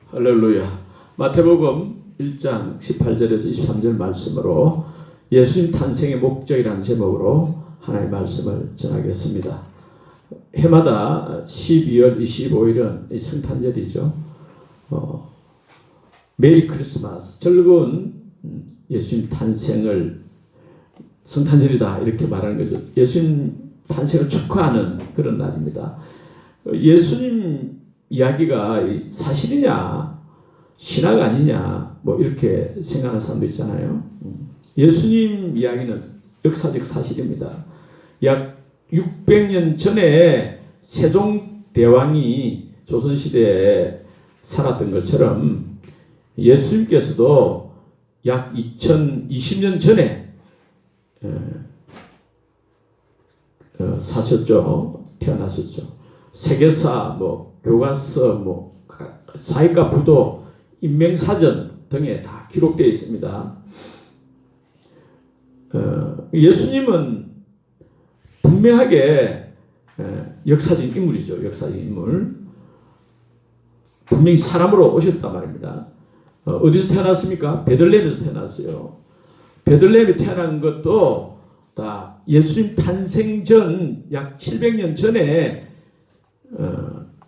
할렐루야. 마태복음 1장 18절에서 23절 말씀으로 예수님 탄생의 목적이라는 제목으로 하나님의 말씀을 전하겠습니다. 해마다 12월 25일은 성탄절이죠. 메리 크리스마스, 즐거운 예수님 탄생을 성탄절이다 이렇게 말하는 거죠. 예수님 탄생을 축하하는 그런 날입니다. 예수님 이야기가 사실이냐 신화가 아니냐 뭐 이렇게 생각하는 사람도 있잖아요. 예수님 이야기는 역사적 사실입니다. 약 600년 전에 세종대왕이 조선시대에 살았던 것처럼 예수님께서도 약 2020년 전에 사셨죠. 태어났었죠. 세계사, 교과서, 사회과 부도, 인명사전 등에 다 기록되어 있습니다. 예수님은 분명하게 역사적인 인물이죠. 역사적인 인물. 분명히 사람으로 오셨단 말입니다. 어디서 태어났습니까? 베들레헴에서 태어났어요. 베들레헴에 태어난 것도 다 예수님 탄생 전 약 700년 전에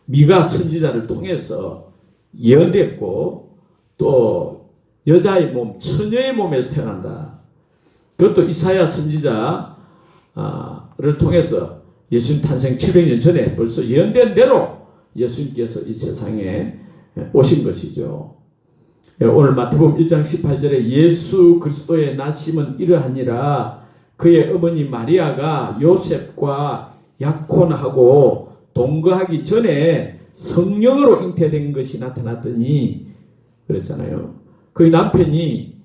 미가 선지자를 통해서 예언됐고, 또 여자의 몸, 처녀의 몸에서 태어난다. 그것도 이사야 선지자를 통해서 예수님 탄생 700년 전에 벌써 예언된 대로 예수님께서 이 세상에 오신 것이죠. 오늘 마태복음 1장 18절에 예수 그리스도의 나심은 이러하니라. 그의 어머니 마리아가 요셉과 약혼하고 동거하기 전에 성령으로 잉태된 것이 나타났더니 그랬잖아요. 그의 남편이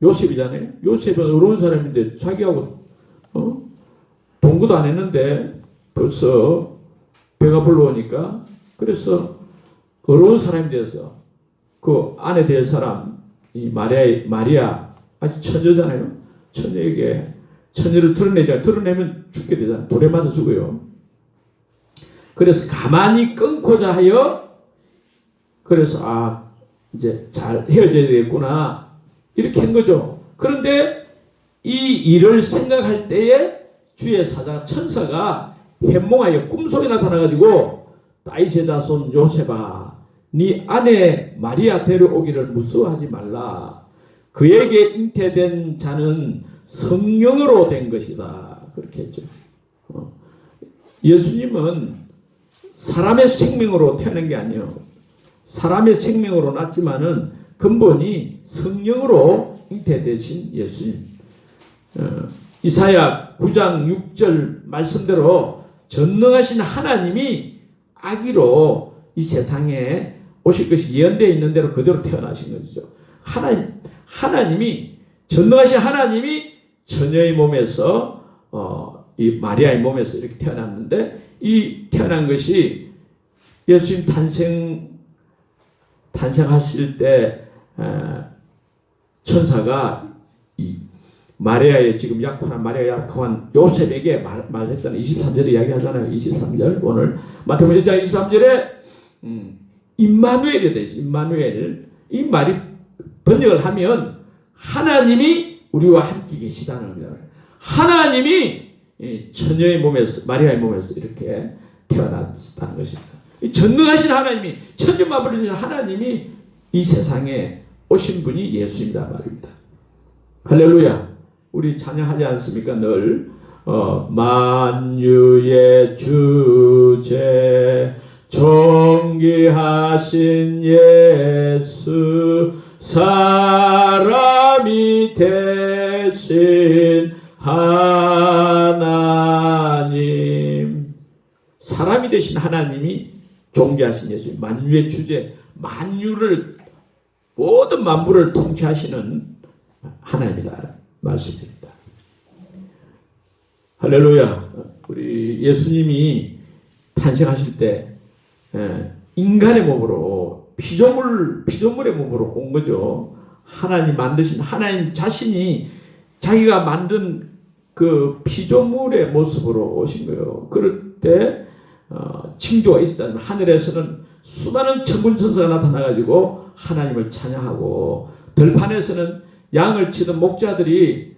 요셉이잖아요. 요셉은 어려운 사람인데 자기하고 동거도 안 했는데 벌써 배가 불러오니까 그래서 어려운 사람이 돼서 그 아내 될 사람 이 마리아 아직 처녀잖아요. 처녀에게 처녀를 드러내면 죽게 되잖아요. 돌에 맞아 죽어요. 그래서 가만히 끊고자 하여 그래서 이제 잘 헤어져야 되겠구나 이렇게 한 거죠. 그런데 이 일을 생각할 때에 주의 사자 천사가 현몽하여 꿈속에 나타나가지고 다윗의 자손 요셉아 네 아내 마리아 데려오기를 무서워하지 말라. 그에게 잉태된 자는 성령으로 된 것이다. 그렇게 했죠. 예수님은 사람의 생명으로 태어난 게 아니에요. 사람의 생명으로 났지만은 근본이 성령으로 잉태되신 예수님. 이사야 9장 6절 말씀대로 전능하신 하나님이 아기로 이 세상에 오실 것이 예언되어 있는 대로 그대로 태어나신 것이죠. 하나님이 전능하신 하나님이 처녀의 몸에서 이 마리아의 몸에서 이렇게 태어났는데 이 태어난 것이 예수님 탄생하실 때 천사가 이 마리아의 지금 약혼한 요셉에게 말했잖아요. 23절에 이야기하잖아요. 23절 오늘 마태복음 1장 23절에 임마누엘이 되죠. 임마누엘 이 말이 번역을 하면 하나님이 우리와 함께 계시다는 거예요. 하나님이 처녀의 몸에서 마리아의 몸에서 이렇게 태어났다는 것입니다. 전능하신 하나님이 천지만물을 지은 하나님이 이 세상에 오신 분이 예수입니다 말입니다. 할렐루야. 우리 찬양하지 않습니까? 늘 만유의 주제 존귀하신 예수 사람이 되신 하나님, 사람이 되신 하나님이 존귀하신 예수, 만유의 주제, 만유를 모든 만물을 통치하시는 하나님이다 말씀입니다. 할렐루야. 우리 예수님이 탄생하실 때 인간의 몸으로 피조물의 몸으로 온 거죠. 하나님 만드신 하나님 자신이 자기가 만든 그 피조물의 모습으로 오신 거예요. 그럴 때 징조가 있었잖아요. 하늘에서는 수많은 천군천사가 나타나가지고 하나님을 찬양하고, 들판에서는 양을 치던 목자들이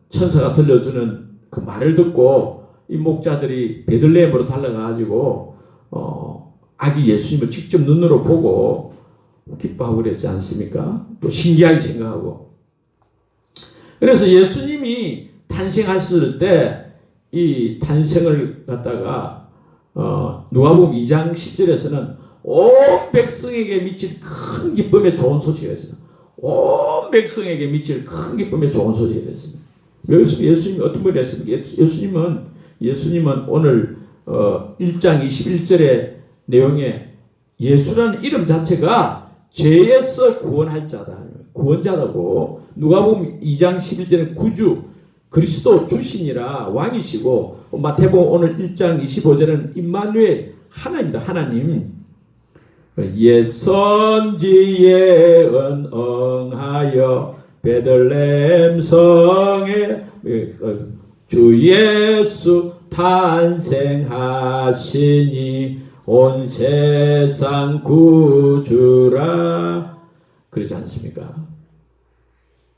천사가 들려주는 그 말을 듣고 이 목자들이 베들레헴으로 달려가가지고 아기 예수님을 직접 눈으로 보고 기뻐하고 그랬지 않습니까? 또 신기하게 생각하고. 그래서 예수님이 탄생하셨을 때 이 탄생을 갖다가 누가복음 2장 10절에서는 온 백성에게 미칠 큰 기쁨의 좋은 소식이 있습니다. 온 백성에게 미칠 큰 기쁨의 좋은 소식이 됐습니다. 여기서 예수님이 어떤 분이 했습니까? 예수님은 오늘 1장 21절의 내용에 예수라는 이름 자체가 죄에서 구원할 자다, 구원자라고. 누가복음 2장 11절에 구주 그리스도 주신이라 왕이시고, 마태복음 오늘 1장 25절에는 임마누엘 하나님이다, 하나님. 예선지에 응하여 베들레헴 성에 주 예수 탄생하시니 온 세상 구주라, 그러지 않습니까?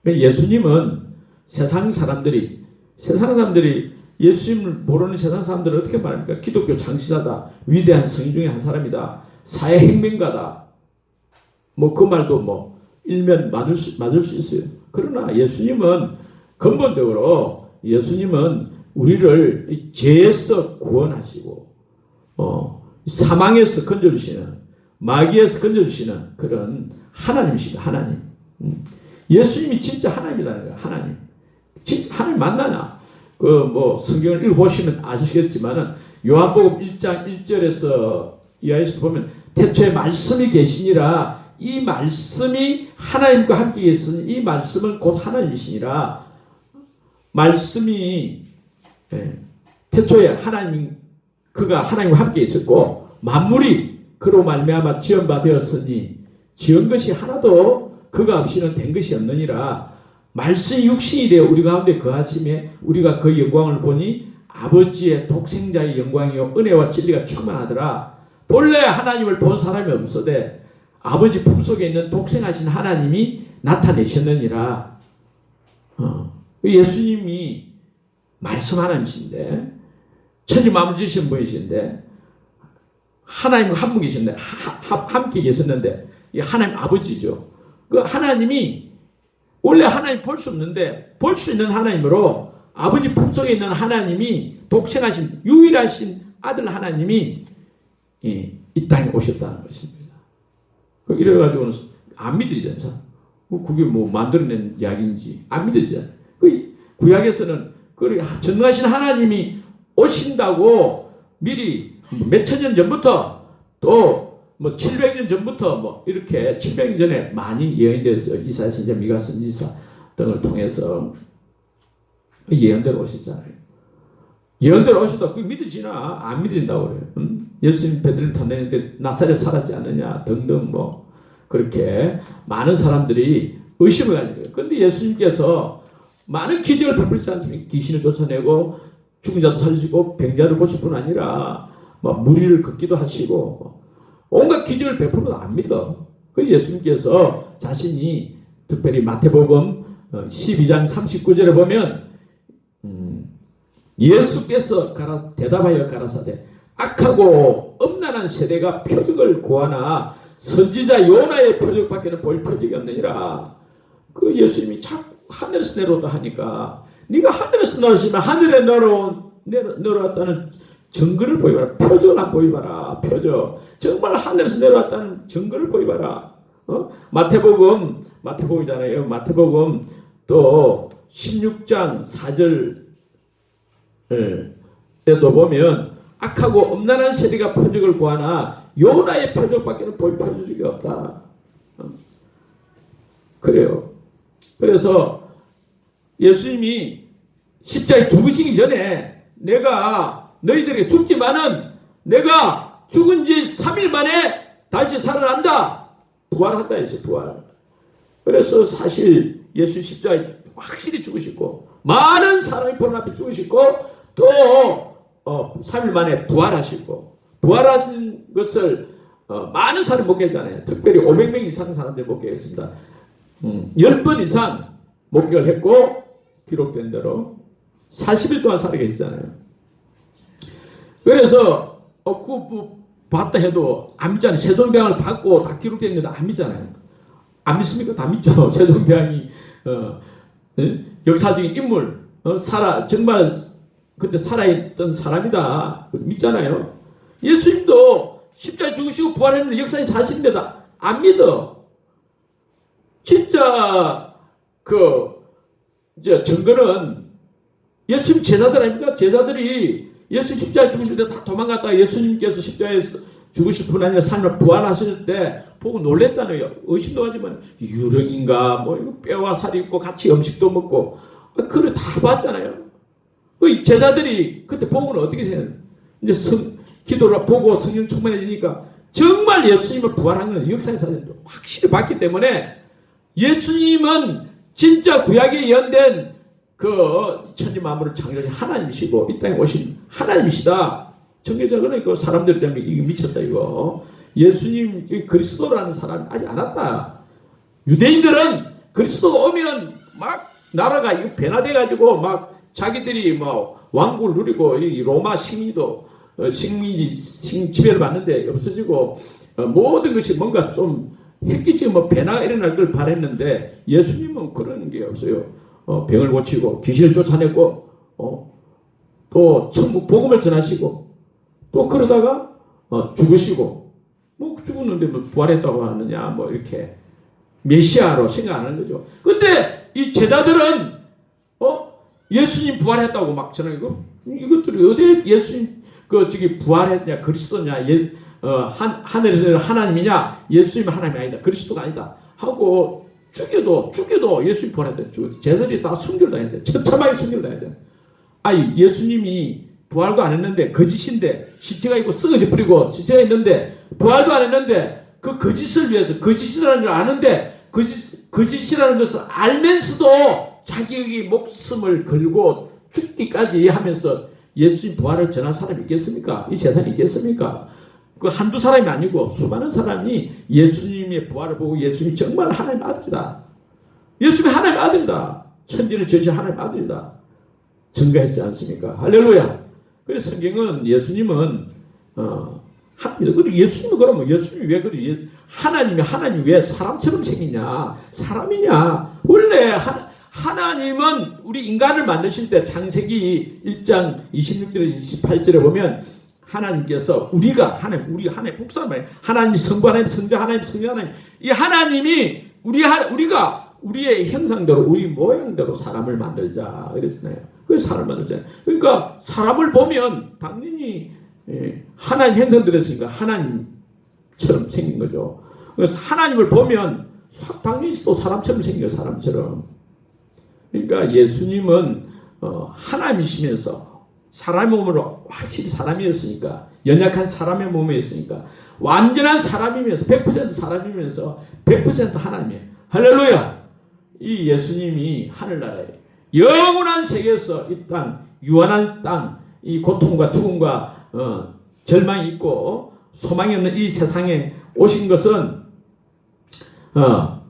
예수님은 세상 사람들이 예수님을 모르는 세상 사람들은 어떻게 말합니까? 기독교 창시자다, 위대한 성인 중에 한 사람이다, 사회혁명가다, 뭐 그 말도 뭐 일면 맞을 수 있어요. 그러나 예수님은 근본적으로 우리를 죄에서 구원하시고 사망에서 건져주시는, 마귀에서 건져주시는 그런 하나님이시다, 하나님. 예수님이 진짜 하나님이라는 거야, 하나님. 진짜 하나님 만나냐? 뭐 성경을 읽어보시면 아시겠지만은 요한복음 1장 1절에서 이하에서 보면 태초에 말씀이 계시니라, 이 말씀이 하나님과 함께 계시니 이 말씀은 곧 하나님이시니라. 말씀이 태초에 하나님, 그가 하나님과 함께 있었고 만물이 그로 말미암아 지은 바 되었으니 지은 것이 하나도 그가 없이는 된 것이 없느니라. 말씀이 육신이 되어 우리 가운데 거하심에 우리가 그 영광을 보니 아버지의 독생자의 영광이요 은혜와 진리가 충만하더라. 본래 하나님을 본 사람이 없어되 아버지 품속에 있는 독생하신 하나님이 나타내셨느니라. 예수님이 말씀 하나님이신데, 천지 만물 지으신 분이신데, 하나님과 한 분 계신데, 함께 계셨는데, 이 하나님 아버지죠. 그 하나님이 원래 하나님 볼 수 없는데 볼 수 있는 하나님으로, 아버지 품속에 있는 하나님이 독생하신 유일하신 아들 하나님이 이 땅에 오셨다는 것입니다. 이래가지고는 안 믿어지잖아요. 그게 뭐 만들어낸 이야기인지 안 믿어지잖아요. 구약에서는 전능하신 하나님이 오신다고 미리 몇천 년 전부터, 또 뭐 700년 전부터 뭐 이렇게 700년 전에 많이 예언되었어요. 이사야 선지자, 미가 선지자 등을 통해서 예언대로 오셨잖아요. 예언대로 오셨다. 그게 믿어지나? 안 믿어진다고 그래요. 예수님 베들레헴 탄생했는데 나사렛 살았지 않느냐 등등 뭐 그렇게 많은 사람들이 의심을 가지고 있어요. 그런데 예수님께서 많은 기적을 베풀지 않습니까? 귀신을 쫓아내고 죽은 자도 살리시고 병자를 고칠 뿐 아니라 막 무리를 걷기도 하시고 온갖 기적을 베풀어도 안 믿어. 그 예수님께서 자신이 특별히 마태복음 12장 39절에 보면 예수께서 대답하여 가라사대 악하고 음란한 세대가 표적을 구하나 선지자 요나의 표적밖에는 볼 표적이 없느니라. 그 예수님이 자꾸 하늘에서 내려오다 하니까, 네가 하늘에서 내려오시면 하늘에 내려왔다는 증거를 보여봐라. 표적을 한번 보여봐라. 표적. 정말 하늘에서 내려왔다는 증거를 보여봐라. 마태복음이잖아요. 마태복음 또 16장 4절에도 보면 악하고 음란한 세대가 표적을 구하나 요나의 표적밖에는 볼 표적이 없다. 그래요. 그래서 예수님이 십자가에 죽으시기 전에 내가 너희들에게 죽지만은 내가 죽은 지 3일 만에 다시 살아난다. 부활한다 했어요. 부활. 그래서 사실 예수 십자가에 확실히 죽으시고 많은 사람이 보는 앞에 죽으시고 또 3일 만에 부활하시고, 부활하신 것을 많은 사람이 목회했잖아요. 특별히 500명 이상 사람들이 목회했습니다. 10번 이상 목격을 했고 기록된 대로 40일 동안 살아 계시잖아요. 그래서 봤다 해도 안 믿잖아요. 세종대왕을 받고 다 기록되어 있는데 안 믿잖아요. 안 믿습니까? 다 믿죠. 세종대왕이 역사적인 인물, 정말 그때 살아있던 사람이다 믿잖아요. 예수님도 십자가에 죽으시고 부활했는데 역사의 사실인데 안 믿어. 진짜 증거는 예수님 제자들 아닙니까? 제자들이 예수 십자가에 죽으실 때 다 도망갔다가 예수님께서 십자가에서 죽으실 뿐 아니라 삶을 부활하실 때 보고 놀랬잖아요. 의심도 하지만 유령인가 뭐 이거 뼈와 살이 있고 같이 음식도 먹고 그걸 다 봤잖아요. 그 제자들이 그때 보고는 어떻게 생각해요? 이제 기도를 보고 성령 충만해지니까 정말 예수님을 부활한 건 역사의 사실이 확실히 봤기 때문에 예수님은 진짜 구약에 예언된 천지 만물을 창조하신 하나님이시고 이 땅에 오신 하나님이시다. 정계적으로는 그 사람들이 이거 미쳤다 이거. 예수님 그리스도라는 사람이 아직 안 왔다. 유대인들은 그리스도가 오면 막 나라가 이거 변화돼가지고 막 자기들이 뭐 왕국을 누리고 이 로마 식민지도 지배를 받는데 없어지고 모든 것이 뭔가 좀 획기적인 뭐 변화가 일어날 걸 바랬는데 예수님은 그런 게 없어요. 병을 고치고 귀신을 쫓아내고 또 천국 복음을 전하시고 또 그러다가 죽으시고 뭐 죽었는데 뭐 부활했다고 하느냐 뭐 이렇게 메시아로 생각 안 하는 거죠. 근데 이 제자들은 예수님 부활했다고 막 전하고 이것들이 어디 예수님 부활했냐 그리스도냐 하늘에서 하나님이냐 예수님은 하나님이 아니다 그리스도가 아니다 하고 죽여도 예수님 부활했다. 제자들이 다 순교를 당했어요. 처참하게 순교를 당했어요. 예수님이 부활도 안 했는데 거짓인데 시체가 있고 썩어져 버리고 시체가 있는데 부활도 안 했는데 그 거짓을 위해서 거짓이라는 걸 아는데 거짓이라는 것을 알면서도 자기의 목숨을 걸고 죽기까지 하면서 예수님 부활을 전할 사람이 있겠습니까? 이 세상에 있겠습니까? 그 한두 사람이 아니고 수많은 사람이 예수님의 부활을 보고 예수님이 정말 하나님의 아들이다. 예수님이 하나님의 아들이다. 천지를 지으신 하나님의 아들이다. 증거했지 않습니까? 할렐루야. 그래서 성경은 예수님은 합니다. 그리고 예수님은 그러면 예수님이 왜 그래? 하나님이 왜 사람처럼 생기냐? 사람이냐? 원래 하나님은 우리 인간을 만드실 때 창세기 1장 26절 28절에 보면 하나님께서 우리 하나님 복사말 하나님 성부 하나님 성자 하나님 성령 하나님 이 하나님이 우리가 우리의 형상대로 우리 모양대로 사람을 만들자 그랬잖아요. 그래서 사람을 만들잖아요. 그러니까 사람을 보면 당연히 하나님 형상대로 했으니까 하나님처럼 생긴 거죠. 그래서 하나님을 보면 당연히 또 사람처럼 생겨요. 사람처럼. 그러니까 예수님은 하나님이시면서 사람의 몸으로 확실히 사람이었으니까 연약한 사람의 몸이었으니까 완전한 사람이면서 100% 사람이면서 100% 하나님이에요. 할렐루야. 이 예수님이 하늘나라에 영원한 세계에서 이 땅 유한한 땅 이 고통과 죽음과 절망이 있고 소망이 없는 이 세상에 오신 것은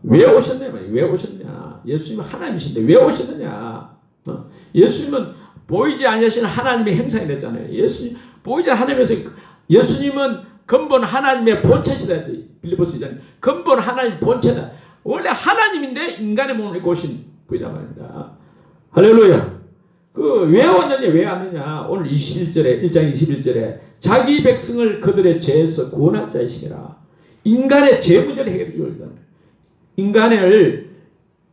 왜 오셨냐? 왜 오셨냐? 예수님은 하나님이신데 왜 오셨느냐? 예수님은 보이지 아니하시는 하나님의 형상이 됐잖아요. 예수님 보이지 하나님에서 예수님은 근본 하나님의 본체시다. 빌립보서 2장 근본 하나님 본체다. 원래 하나님인데 인간의 몸을 입고 오신 분이란 말입니다. 할렐루야. 왜 왔느냐 왜 왔느냐 오늘 21절에 1장 21절에 자기 백성을 그들의 죄에서 구원한 자이시니라. 인간의 죄 문제를 해결해 주었다.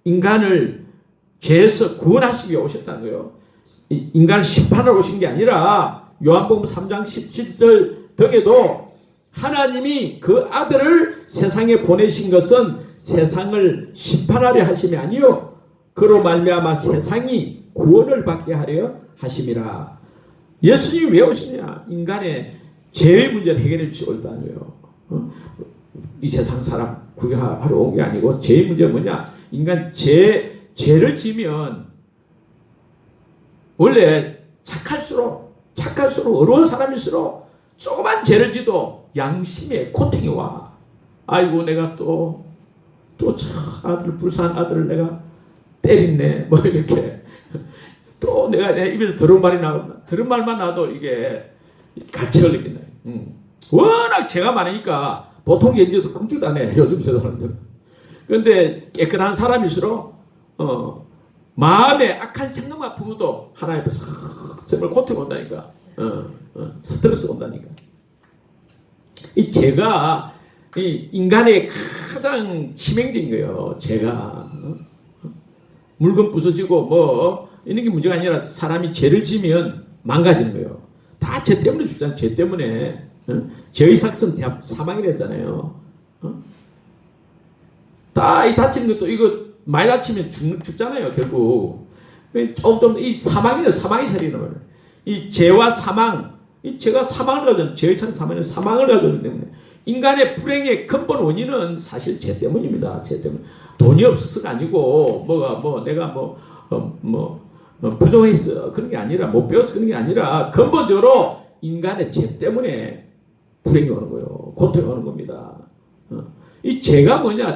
인간을 죄에서 구원하시기 위해 오셨다는 거예요. 인간을 심판하러 오신 게 아니라 요한복음 3장 17절 등에도 하나님이 그 아들을 세상에 보내신 것은 세상을 심판하려 하심이 아니요 그로 말미암아 세상이 구원을 받게 하려 하심이라. 예수님이 왜 오시냐? 인간의 죄의 문제를 해결해 주셨다는 거예요. 이 세상 사람 구경하러 온 게 아니고 죄의 문제가 뭐냐? 인간 죄를 지면 원래 착할수록 어려운 사람일수록 조그만 죄를 지도 양심의 고통이 와. 아이고 내가 또 아들 불쌍한 아들을 내가 때렸네 뭐 이렇게 또 내가 내 입에서 들은 말이 나오면 들은 말만 나도 이게 가책을 느낀다. 워낙 죄가 많으니까 보통 얘기도 끔찍도 안 해 요즘 세상들은. 그런데 깨끗한 사람일수록 마음에 악한 생각만 품어도 하나님 앞에서 정말 고통이 온다니까. 스트레스 온다니까. 이 죄가 이 인간의 가장 치명적인 거예요. 죄가 물건 부서지고 뭐 이런 게 문제가 아니라 사람이 죄를 지면 망가지는 거예요. 다 죄 때문에 죽잖아요. 죄 때문에. 죄의 삭은 사망이라 했잖아요. 다 이 다치는 것도 이거 많이 다치면 죽잖아요. 결국 좀 이 사망이에요. 사망이 살리는 거예요. 이 죄와 사망, 이 죄가 사망을 가져오는 죄의 삭 사망은 사망을 가져오기 때문에 인간의 불행의 근본 원인은 사실 죄 때문입니다. 죄 때문. 돈이 없어서가 아니고 내가 부족했어 그런 게 아니라 못 배워서 그런 게 아니라 근본적으로 인간의 죄 때문에 불행이 오는 거예요. 고통이 오는 겁니다. 이 죄가 뭐냐?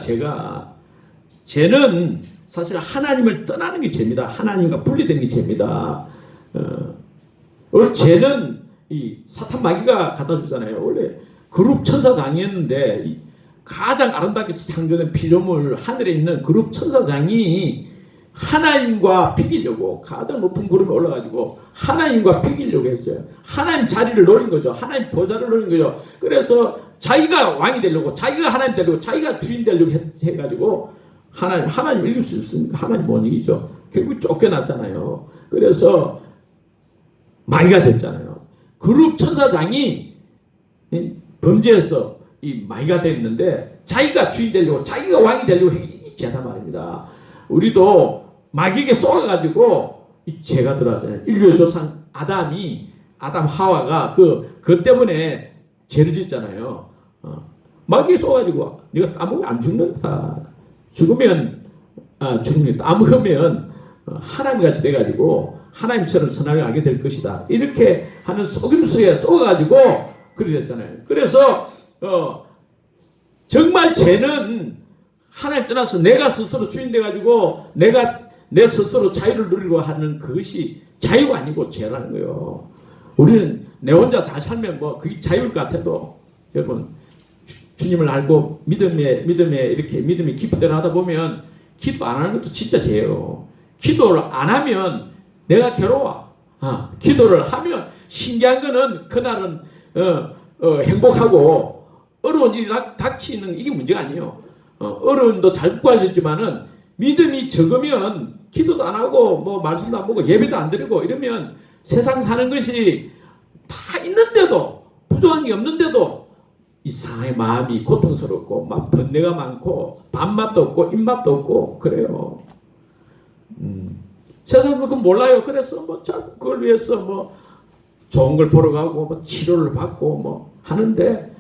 죄는 사실 하나님을 떠나는 게 죄입니다. 하나님과 분리되는 게 죄입니다. 죄는 이 사탄 마귀가 갖다 주잖아요. 원래 그룹 천사장이었는데 가장 아름답게 창조된 피조물 하늘에 있는 그룹 천사장이 하나님과 비기려고 가장 높은 그룹에 올라가지고 하나님과 비기려고 했어요. 하나님 자리를 노린 거죠. 하나님 보좌를 노린 거죠. 그래서 자기가 왕이 되려고 자기가 하나님 되려고 자기가 주인 되려고 해가지고 하나님 이길 수 있습니까? 하나님 못 이기죠. 결국 쫓겨났잖아요. 그래서 마귀가 됐잖아요. 그룹 천사장이 범죄해서 이 마귀가 됐는데 자기가 주인 되려고 자기가 왕이 되려고 이 죄다 말입니다. 우리도 마귀에게 쏘아가지고 이 죄가 들어왔잖아요. 인류의 조상 아담 하와가 그 때문에 죄를 짓잖아요. 마귀에 쏘아가지고 네가 따먹으면 안 죽는다. 죽으면 따먹으면 하나님같이 돼가지고 하나님처럼 선악을 알게 될 것이다. 이렇게 하는 속임수에 쏘아가지고 그렇게 됐잖아요. 그래서 정말 죄는 하나님 떠나서 내가 스스로 주인 돼가지고 내가 내 스스로 자유를 누리고 하는 그것이 자유가 아니고 죄라는 거예요. 우리는 내 혼자 잘 살면 그게 자유일 것 같아도 여러분 주님을 알고 믿음에 이렇게 믿음이 깊이대로 하다 보면 기도 안 하는 것도 진짜 죄예요. 기도를 안 하면 내가 괴로워. 기도를 하면 신기한 거는 그날은 행복하고 어려운 일이 닥치는 이게 문제가 아니에요. 어려움도 잘 구하셨지만은 믿음이 적으면 기도도 안 하고 말씀도 안 보고 예배도 안 드리고 이러면 세상 사는 것이 다 있는데도 부족한 게 없는데도 이상하게 마음이 고통스럽고 막 번뇌가 많고 밥맛도 없고 입맛도 없고 그래요. 세상은 그건 몰라요. 그래서 그걸 위해서 좋은 걸 보러 가고 치료를 받고 하는데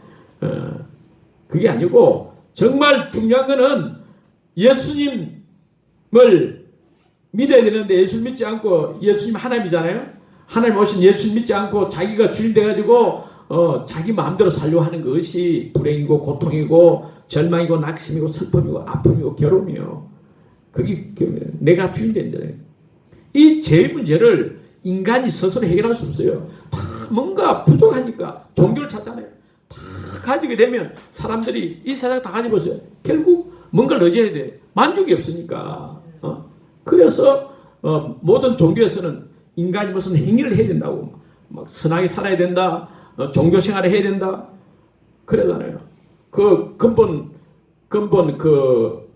그게 아니고 정말 중요한 거는 예수님을 믿어야 되는데 예수님 믿지 않고 예수님 하나님이잖아요. 하나님 오신 예수님 믿지 않고 자기가 주인 돼가지고 자기 마음대로 살려고 하는 것이 불행이고 고통이고 절망이고 낙심이고 슬픔이고 아픔이고 괴로움이요. 그게 내가 주인 된 자예요. 이 죄의 문제를 인간이 스스로 해결할 수 없어요. 다 뭔가 부족하니까 종교를 찾잖아요. 다 가지게 되면 사람들이 이 세상 다 가지고 있어요. 결국 뭔가를 의지해야 돼. 만족이 없으니까. 그래서 모든 종교에서는 인간이 무슨 행위를 해야 된다고 막 선하게 살아야 된다. 종교 생활을 해야 된다. 그러잖아요. 그 근본 그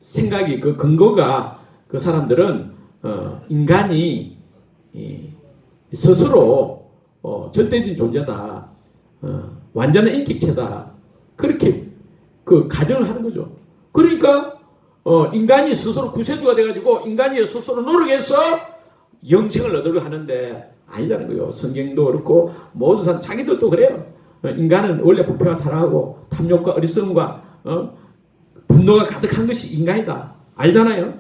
생각이 그 근거가 그 사람들은 인간이 스스로 절대적인 존재다. 완전한 인격체다. 그렇게 그 가정을 하는 거죠. 그러니까 인간이 스스로 구세주가 돼가지고 인간이 스스로 노력해서 영생을 얻으려고 하는데 아니라는 거예요. 성경도 그렇고 모든 사람 자기들도 그래요. 인간은 원래 부패와 타락하고 탐욕과 어리석음과 분노가 가득한 것이 인간이다. 알잖아요.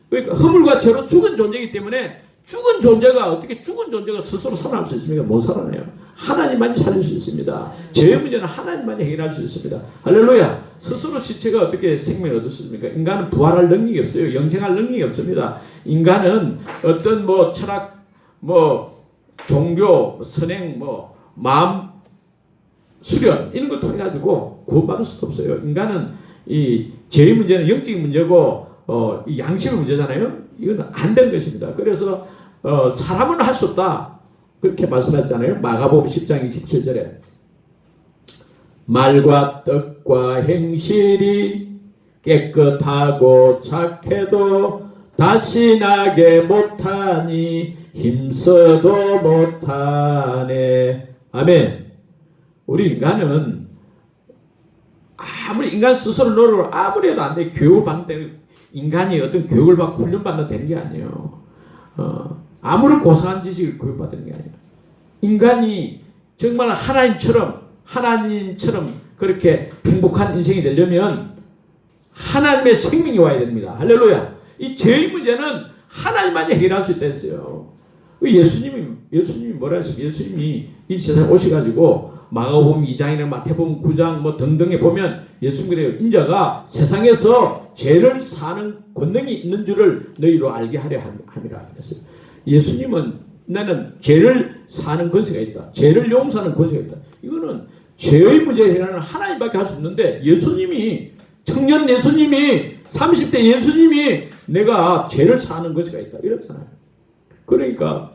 그러니까 허물과 죄로 죽은 존재이기 때문에 죽은 존재가 어떻게 죽은 존재가 스스로 살아날 수 있습니까? 못 살아나요. 하나님만이 살릴 수 있습니다. 죄의 문제는 하나님만이 해결할 수 있습니다. 할렐루야. 스스로 시체가 어떻게 생명을 얻을 수 있습니까? 인간은 부활할 능력이 없어요. 영생할 능력이 없습니다. 인간은 어떤 뭐 철학, 뭐 종교, 선행, 뭐 마음 수련 이런 걸 통해 가지고 구원받을 수가 없어요. 인간은 이 죄의 문제는 영적인 문제고 이 양심의 문제잖아요. 이건 안 되는 것입니다. 그래서 사람은 할 수 없다. 그렇게 말씀했잖아요. 마가복음 10장 27절에 말과 뜻과 행실이 깨끗하고 착해도 다시 나게 못하니 힘써도 못하네. 아멘. 우리 인간은 아무리 인간 스스로 노력을 아무리 해도 안 돼. 교육을 받는 인간이 어떤 교육을 받고 훈련받는 되는 게 아니에요. 아무리 고상한 지식을 교육받는 게 아니에요. 인간이 정말 하나님처럼 그렇게 행복한 인생이 되려면 하나님의 생명이 와야 됩니다. 할렐루야. 이 죄의 문제는 하나님만이 해결할 수 있다 했어요. 예수님이 뭐라 했어요? 예수님이 이 세상에 오셔가지고 마가복음 2장이나 마태복음 9장 뭐 등등에 보면 예수님 그래요. 인자가 세상에서 죄를 사는 권능이 있는 줄을 너희로 알게 하려 함이라 했어요. 예수님은 나는 죄를 사는 권세가 있다. 죄를 용서하는 권세가 있다. 이거는 죄의 문제를 해결하는 하나님밖에 할 수 없는데 청년 예수님이 30대 예수님이 내가 죄를 사는 권세가 있다. 이랬잖아요. 그러니까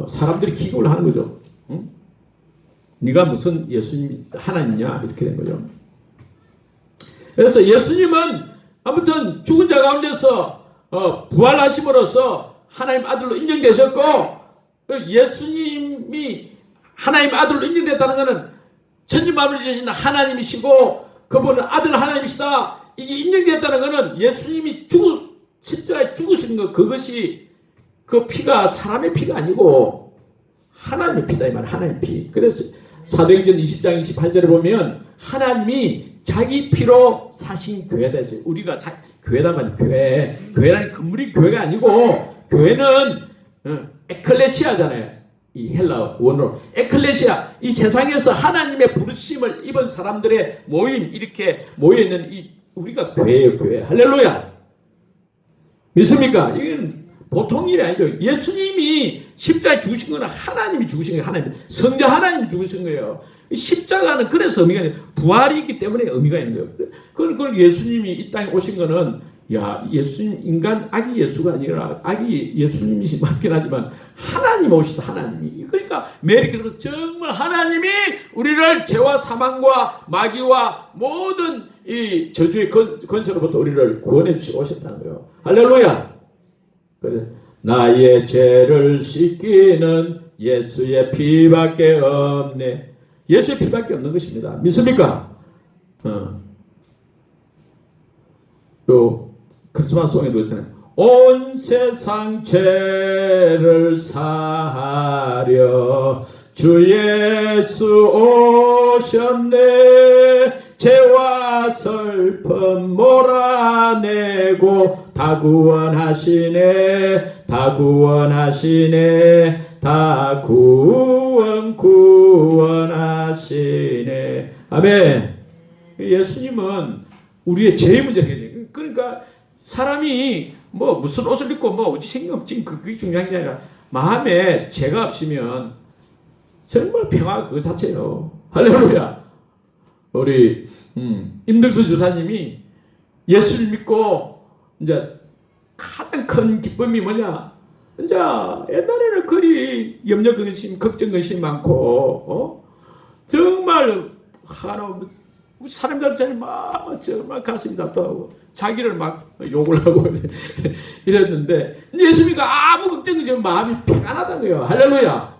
사람들이 기겁을 하는 거죠. 응? 네가 무슨 예수님 하나님이냐 이렇게 된 거죠. 그래서 예수님은 아무튼 죽은 자 가운데서 부활하심으로써 하나님 아들로 인정되셨고 예수님이 하나님 아들로 인정됐다는 것은 천지만물을 지으신 하나님이시고 그분은 아들 하나님이시다. 이게 인정됐다는 것은 예수님이 십자가에 죽으신 것 그것이 그 피가 사람의 피가 아니고 하나님의 피다 이 말. 하나님의 피. 그래서 사도행전 20장 28절에 보면 하나님이 자기 피로 사신 교회다 했어요. 우리가 교회다만 교회라는 건물이 교회가 아니고 교회는 에클레시아잖아요. 이 헬라 원어로 에클레시아. 이 세상에서 하나님의 부르심을 입은 사람들의 모임 이렇게 모여있는 우리가 교회예요. 교회. 할렐루야. 믿습니까? 이건 보통 일이 아니죠. 예수님이 십자가에 죽으신 거는 하나님이 죽으신 거예요. 하나님. 성자 하나님이 죽으신 거예요. 십자가는 그래서 의미가 있는 부활이 있기 때문에 의미가 있는 거예요. 그걸 예수님이 이 땅에 오신 거는 예수님 인간 아기 예수가 아니라 아기 예수님이 맞긴 하지만 하나님 오시다. 하나님이. 그러니까 메리크로 정말 하나님이 우리를 죄와 사망과 마귀와 모든 이 저주의 권세로부터 우리를 구원해 주시고 오셨다는 거예요. 할렐루야. 그래 나의 죄를 씻기는 예수의 피밖에 없네. 예수의 피밖에 없는 것입니다. 믿습니까? 또 크리스마스 송에도 있잖아요. 온 세상 죄를 사하려 주 예수 오셨네. 죄와 슬픔 몰아내고 다 구원하시네. 다 구원하시네. 아멘. 예수님은 우리의 죄의 문제를 해결해요. 그러니까 사람이 뭐 무슨 옷을 입고 뭐 어디 생긴 없지 그게 중요한 게 아니라 마음에 죄가 없으면 정말 평화가 그거 자체예요. 할렐루야. 우리 임들수 주사님이 예수를 믿고 이제 가장 큰 기쁨이 뭐냐? 이제 옛날에는 그리 염려 근심, 걱정 근심이 많고 정말 사람들 막 정말 가슴이 답답하고 자기를 막 욕을 하고 이랬는데 예수님과 아무 걱정 없이 마음이 평안하다는 거예요. 할렐루야.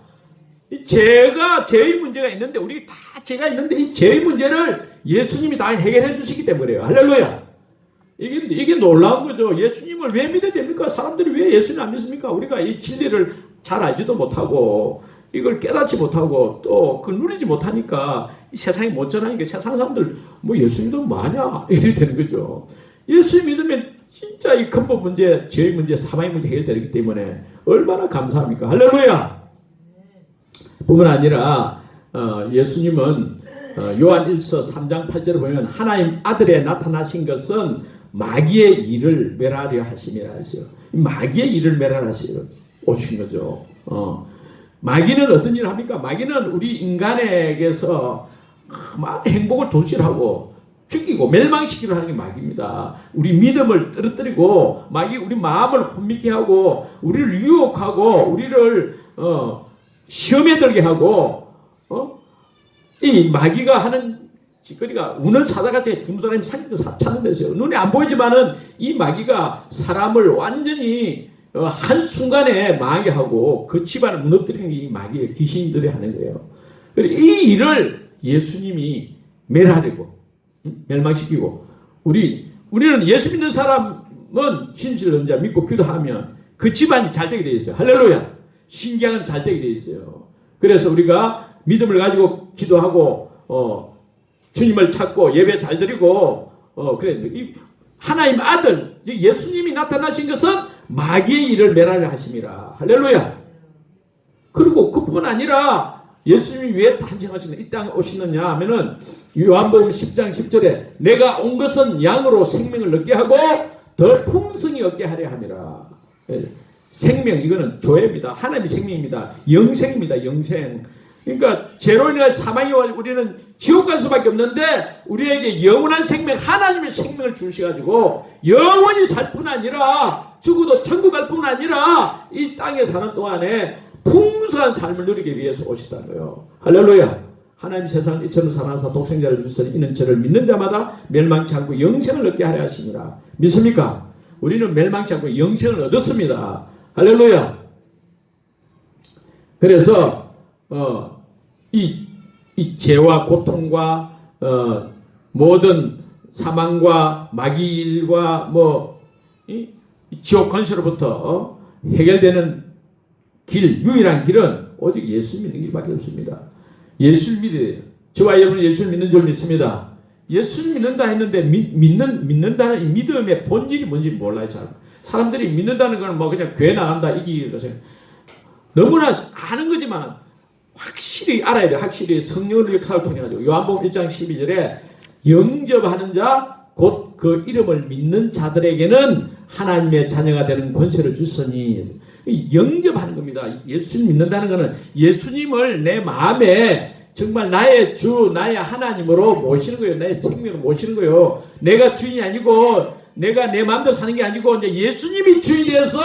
이 죄의 문제가 있는데 우리 다 죄가 있는데 이 죄의 문제를 예수님이 다 해결해 주시기 때문에 그래요. 할렐루야. 이게 놀라운 거죠. 예수님을 왜 믿어야 됩니까? 사람들이 왜 예수님 안 믿습니까? 우리가 이 진리를 잘 알지도 못하고 이걸 깨닫지 못하고 또 그걸 누리지 못하니까 이 세상이 못 전하니까 세상 사람들 뭐 예수 믿으면 뭐하냐 이렇게 되는 거죠. 예수 믿으면 진짜 이 근본 문제, 죄의 문제, 사망의 문제 해결되기 때문에 얼마나 감사합니까? 할렐루야. 뿐만 아니라 예수님은 요한 1서 3장 8절을 보면 하나님 아들에 나타나신 것은 마귀의 일을 멸하려 하심이라 하죠. 마귀의 일을 멸하려 하시려 오신 거죠. 마귀는 어떤 일을 합니까? 마귀는 우리 인간에게서 많은 행복을 도출하고 죽이고 멸망시키려 하는 게 마귀입니다. 우리 믿음을 떨어뜨리고 마귀 우리 마음을 혼미케 하고 우리를 유혹하고 우리를 시험에 들게 하고 이 마귀가 하는 짓거리가 우는 사자같이 죽는 사람이 살려서 찾는 데서요. 눈에 안 보이지만은 이 마귀가 사람을 완전히 한순간에 망하게 하고 그 집안을 무너뜨리는 게 이 마귀의 귀신들이 하는 거예요. 이 일을 예수님이 멸하려고 멸망시키고 우리는 예수 믿는 사람은 진실을 혼자 믿고 기도하면 그 집안이 잘 되게 되어 있어요. 할렐루야. 신경은 잘 되게 되어 있어요. 그래서 우리가 믿음을 가지고 기도하고 주님을 찾고 예배 잘 드리고 그래 하나님 아들 예수님이 나타나신 것은 마귀의 일을 멸하려 하심이라. 할렐루야. 그리고 그뿐 아니라 예수님이 왜 탄생하시는 이 땅에 오시느냐 하면은 요한복음 10장 10절에 내가 온 것은 양으로 생명을 얻게 하고 더 풍성히 얻게 하려 함이라. 생명 이거는 조회입니다. 하나님의 생명입니다. 영생입니다. 영생. 그러니까 죄로 인해 사망이 와 우리는 지옥 갈 수밖에 없는데 우리에게 영원한 생명 하나님의 생명을 주셔가지고 영원히 살 뿐 아니라 죽어도 천국 갈 뿐 아니라 이 땅에 사는 동안에 풍성한 삶을 누리기 위해서 오셨다는 거예요. 할렐루야. 하나님 세상을 이처럼 사랑하사 독생자를 주시니 이는 저를 믿는 자마다 멸망치 않고 영생을 얻게 하려 하시니라. 믿습니까? 우리는 멸망치 않고 영생을 얻었습니다. 할렐루야. 그래서 이 죄와 고통과 모든 사망과 마귀 일과 이 지옥 권세로부터 해결되는 길, 유일한 길은 오직 예수 믿는 길밖에 없습니다. 예수를 믿어요. 저와 여러분은 예수를 믿는 줄 믿습니다. 예수를 믿는다 했는데 믿는다는 이 믿음의 본질이 뭔지 몰라요. 사람들이 믿는다는 건 그냥 교회 나간다 이기로 생각. 너무나 아는 거지만 확실히 알아야 돼요. 확실히 성령의 역사를 통해 가지고 요한복음 1장 12절에 영접하는 자 곧 그 이름을 믿는 자들에게는 하나님의 자녀가 되는 권세를 주시니 영접하는 겁니다. 예수님 믿는다는 것은 예수님을 내 마음에 정말 나의 주, 나의 하나님으로 모시는 거예요. 나의 생명으로 모시는 거예요. 내가 주인이 아니고 내가 내 마음대로 사는 게 아니고 이제 예수님이 주인이 돼서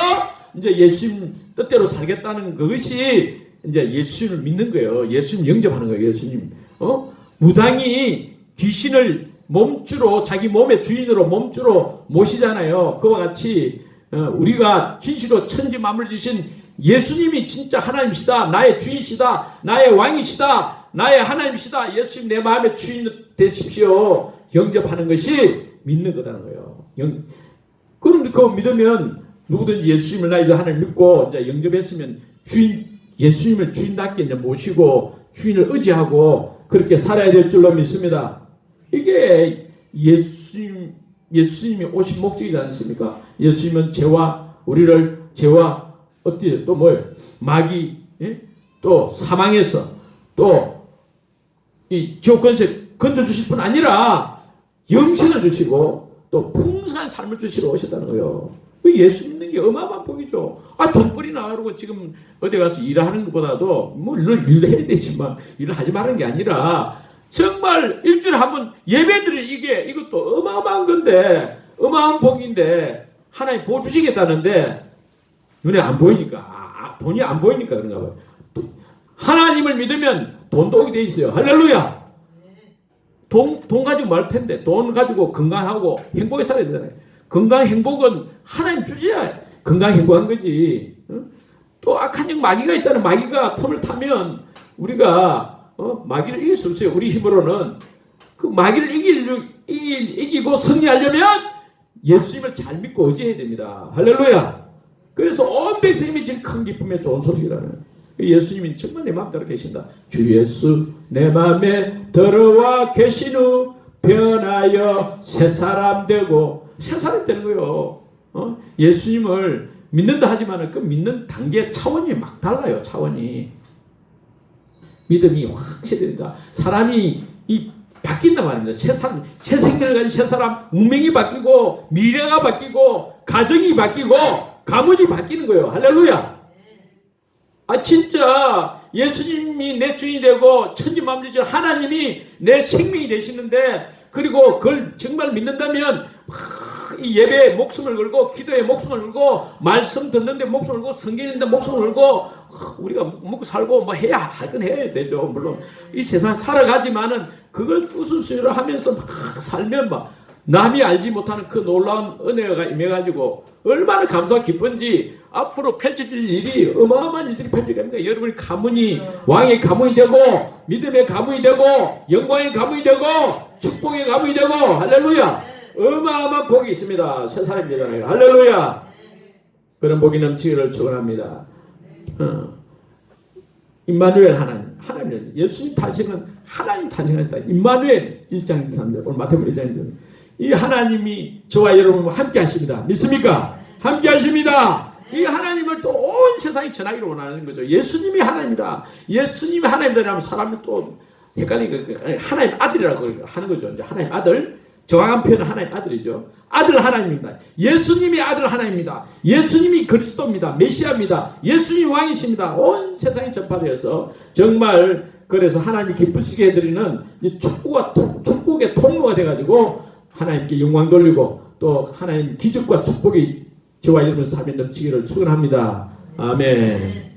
이제 예수님 뜻대로 살겠다는 그것이 이제 예수님을 믿는 거예요. 예수님 영접하는 거예요. 예수님. 무당이 귀신을 몸주로 자기 몸의 주인으로 몸주로 모시잖아요. 그와 같이 우리가 진실로 천지 만물 지신 예수님이 진짜 하나님이시다. 나의 주인이시다. 나의 왕이시다. 나의 하나님이시다. 예수님 내 마음의 주인 되십시오. 영접하는 것이 믿는 거라는 거예요. 그럼 그거 믿으면 누구든지 예수님을 나의 하나님 믿고 이제 영접했으면 주인 예수님을 주인답게 이제 모시고 주인을 의지하고 그렇게 살아야 될 줄로 믿습니다. 이게 예수님이 오신 목적이지 않습니까? 예수님은 우리를 죄와 어떻게 또 뭐예요? 마귀 또 사망에서 또 이 지옥 권세 건져 주실 뿐 아니라 영생을 주시고 또 풍성한 삶을 주시러 오셨다는 거예요. 예수 믿는 게 어마어마한 복이죠. 돈벌이 나가고 지금 어디 가서 일하는 것보다도 일을 해야 되지만 일을 하지 말라는 게 아니라 정말 일주일에 한 번 예배드릴 이것도 어마어마한 건데 어마어마한 복인데 하나님 보여주시겠다는데 눈에 안 보이니까 돈이 안 보이니까 그런가 봐요. 하나님을 믿으면 돈도 오게 돼 있어요. 할렐루야. 돈 가지고 말 텐데 돈 가지고 건강하고 행복하게 살아야 되잖아요. 건강 행복은 하나님 주셔야 건강 행복한 거지. 또 악한 영 마귀가 있잖아요. 마귀가 틈을 타면 우리가 마귀를 이길 수 없어요. 우리 힘으로는 그 마귀를 이기고 승리하려면 예수님을 잘 믿고 의지해야 됩니다. 할렐루야. 그래서 온 백성님이 지금 큰 기쁨에 좋은 소식이라는 예수님이 정말 내 마음대로 계신다. 주 예수 내 마음에 들어와 계신 후 변하여 새 사람 되고 새 사람 되는 거예요. 예수님을 믿는다 하지만 그 믿는 단계 차원이 막 달라요. 차원이. 믿음이 확실히 되니까 사람이 이 바뀐단 말입니다. 새 사람, 새 생명을 가진 새 사람, 운명이 바뀌고 미래가 바뀌고 가정이 바뀌고 가문이 바뀌는 거예요. 할렐루야. 아 진짜 예수님이 내 주인이 되고 천지만물이신 하나님이 내 생명이 되시는데, 그리고 그걸 정말 믿는다면 이 예배에 목숨을 걸고 기도에 목숨을 걸고 말씀 듣는데 목숨을 걸고 성경 읽는데 목숨을 걸고 우리가 먹고 살고 뭐 해야 할 건 해야 되죠. 물론 이 세상 살아가지만은 그걸 우선순위로 하면서 막 살면 막 남이 알지 못하는 그 놀라운 은혜가 임해가지고 얼마나 감사와 기쁜지, 앞으로 펼쳐질 일이 어마어마한 일들이 펼쳐질 겁니다. 여러분이 가문이 왕의 가문이 되고 믿음의 가문이 되고 영광의 가문이 되고 축복의 가문이 되고, 할렐루야. 어마어마한 복이 있습니다. 새 사람이 되잖아요. 할렐루야. 그런 복이 넘치기를 축원합니다. 임마누엘 하나님 예수님 탄생은 하나님 탄생하셨다. 임마누엘 1장 3절 오늘 마태복음 1장 1절. 이 하나님이 저와 여러분과 함께 하십니다. 믿습니까? 함께 하십니다. 이 하나님을 또 온 세상이 전하기를 원하는 거죠. 예수님이 하나님이다. 예수님이 하나님이라면 사람이 또 헷갈리니까 하나님 아들이라고 하는 거죠. 이제 하나님 아들, 정확한 표현은 하나님 아들이죠. 아들 하나님입니다. 예수님이 아들 하나님입니다. 예수님이 그리스도입니다. 메시아입니다. 예수님이 왕이십니다. 온 세상에 전파되어서 정말 그래서 하나님이 기쁘시게 해드리는 이 축복의 통로가 돼가지고 하나님께 영광 돌리고 또 하나님 기적과 축복이 저와 여러분 삶에 넘치기를 축원합니다. 아멘.